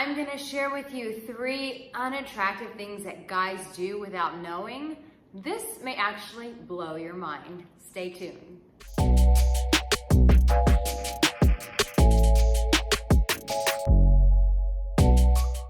I'm gonna share with you 3 unattractive things that guys do without knowing. This may actually blow your mind. Stay tuned.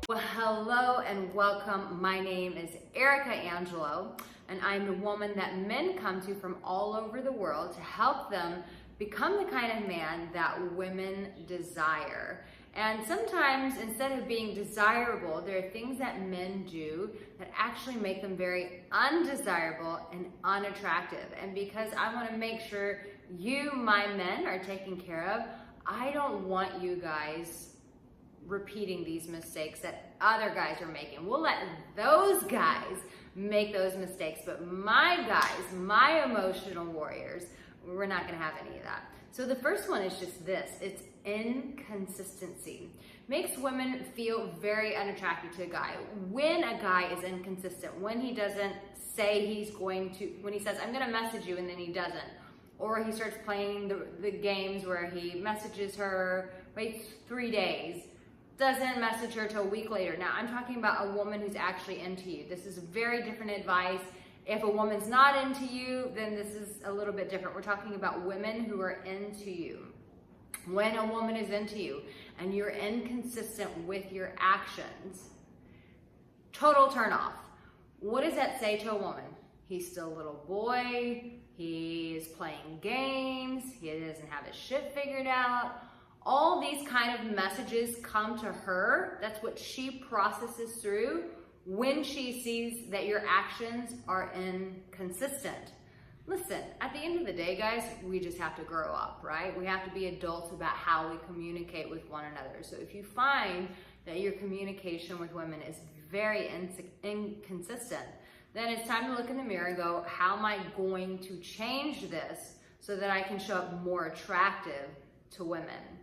Well, hello and welcome. My name is Arica Angelo, and I'm the woman that men come to from all over the world to help them become the kind of man that women desire. And sometimes, instead of being desirable, there are things that men do that actually make them very undesirable and unattractive. And because I want to make sure you, my men, are taken care of, I don't want you guys repeating these mistakes that other guys are making. We'll let those guys make those mistakes, but my guys, my emotional warriors, we're not going to have any of that. So the first one is just this. It's inconsistency. Makes women feel very unattractive to a guy. When a guy is inconsistent, when he doesn't say he's going to, when he says, I'm going to message you, and then he doesn't. Or he starts playing the games where he messages her, waits 3 days, doesn't message her till a week later. Now, I'm talking about a woman who's actually into you. This is very different advice. If a woman's not into you, then this is a little bit different. We're talking about women who are into you. When a woman is into you and you're inconsistent with your actions, total turn off. What does that say to a woman? He's still a little boy. He's playing games. He doesn't have his shit figured out. All these kind of messages come to her. That's what she processes through when she sees that your actions are inconsistent. Listen, at the end of the day, guys, we just have to grow up, right? We have to be adults about how we communicate with one another. So if you find that your communication with women is very inconsistent, then it's time to look in the mirror and go, how am I going to change this so that I can show up more attractive to women?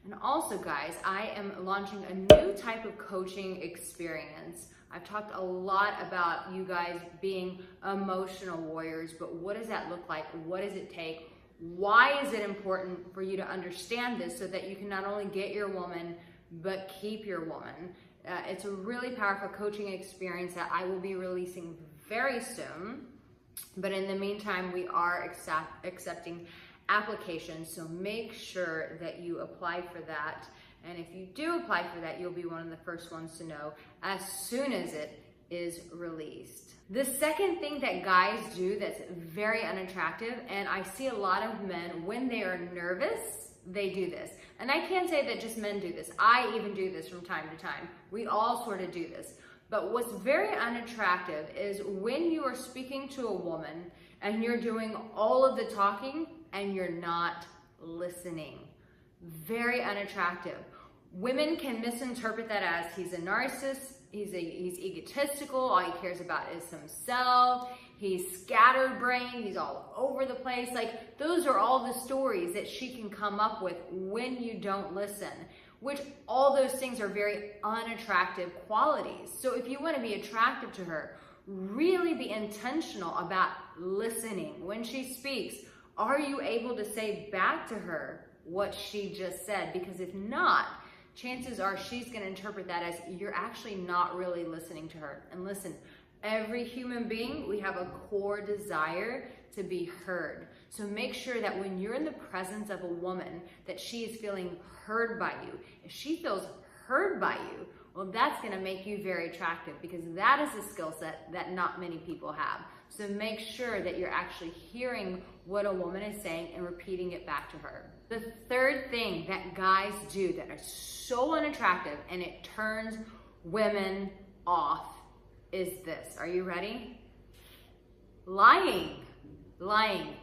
And also, guys, I am launching a new type of coaching experience. I've talked a lot about you guys being emotional warriors, but what does that look like? What does it take? Why is it important for you to understand this so that you can not only get your woman, but keep your woman? It's a really powerful coaching experience that I will be releasing very soon. But in the meantime, we are accepting applications, so make sure that you apply for that. And if you do apply for that, you'll be one of the first ones to know as soon as it is released. The second thing that guys do that's very unattractive, and I see a lot of men, when they are nervous, they do this. And I can't say that just men do this. I even do this from time to time. We all sort of do this. But what's very unattractive is when you are speaking to a woman and you're doing all of the talking and you're not listening. Very unattractive. Women can misinterpret that as he's a narcissist, he's egotistical, all he cares about is himself, he's scatterbrained, he's all over the place. Like, those are all the stories that she can come up with when you don't listen, which all those things are very unattractive qualities. So if you want to be attractive to her, really be intentional about listening. When she speaks, are you able to say back to her what she just said? Because if not, chances are she's going to interpret that as you're actually not really listening to her. And listen, every human being, we have a core desire to be heard. So make sure that when you're in the presence of a woman, that she is feeling heard by you. If she feels heard by you, well, that's going to make you very attractive, because that is a skill set that not many people have. So make sure that you're actually hearing what a woman is saying and repeating it back to her. The third thing that guys do that are so unattractive and it turns women off is this. Are you ready? Lying. Lying.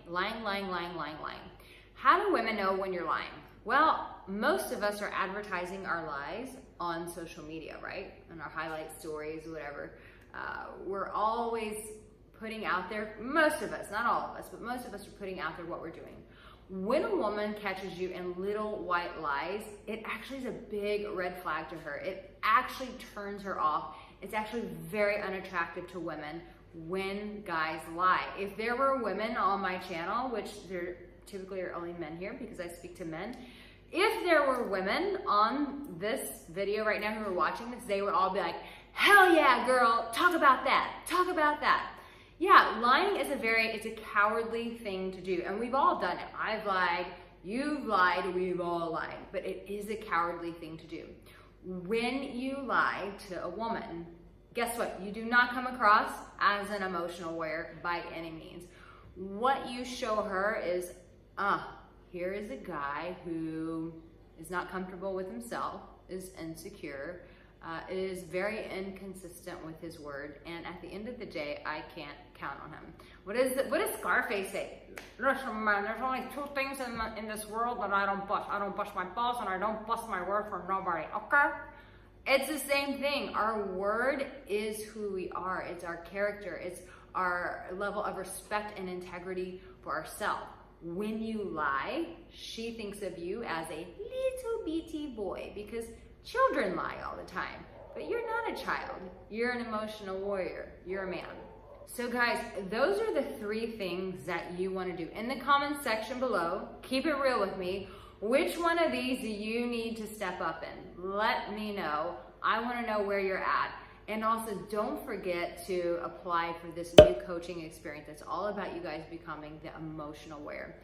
How do women know when you're lying? Well, most of us are advertising our lies on social media, right? On our highlight stories, whatever. We're always putting out there, most of us, not all of us, but most of us are putting out there what we're doing. When a woman catches you in little white lies, it actually is a big red flag to her. It actually turns her off. It's actually very unattractive to women when guys lie. If there were women on my channel, which there typically are only men here because I speak to men, If there were women on this video right now who are watching this, they would all be like, hell yeah, girl, talk about that, talk about that. Yeah, lying is it's a cowardly thing to do, and we've all done it. I've lied, you've lied, we've all lied, but it is a cowardly thing to do. When you lie to a woman, guess what? You do not come across as an emotional warrior by any means. What you show her is, here is a guy who is not comfortable with himself, is insecure, is very inconsistent with his word, and at the end of the day, I can't count on him. What does Scarface say? Listen, man, there's only two things in this world that I don't bust. I don't bust my balls, and I don't bust my word for nobody, okay? It's the same thing. Our word is who we are. It's our character. It's our level of respect and integrity for ourselves. When you lie, she thinks of you as a little bitty boy, because children lie all the time, but you're not a child. You're an emotional warrior. You're a man. So guys, those are the 3 things that you want to do. In the comments section below, keep it real with me. Which one of these do you need to step up in? Let me know. I want to know where you're at. And also, don't forget to apply for this new coaching experience. It's all about you guys becoming the emotional warrior.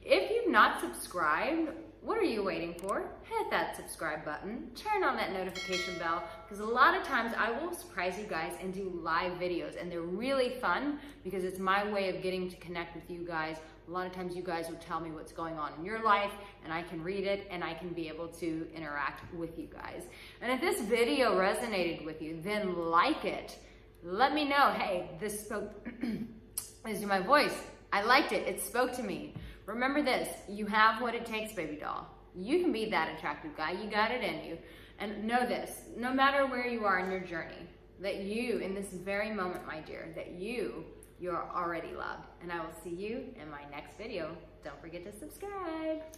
If you've not subscribed, what are you waiting for? Hit that subscribe button, turn on that notification bell, because a lot of times I will surprise you guys and do live videos, and they're really fun because it's my way of getting to connect with you guys. A lot of times you guys will tell me what's going on in your life, and I can read it, and I can be able to interact with you guys. And if this video resonated with you, then like it. Let me know, hey, this spoke, this is my voice. I liked it, it spoke to me. Remember this, you have what it takes, baby doll. You can be that attractive guy, you got it in you. And know this, no matter where you are in your journey, that you, in this very moment, my dear, that you're already loved. And I will see you in my next video. Don't forget to subscribe.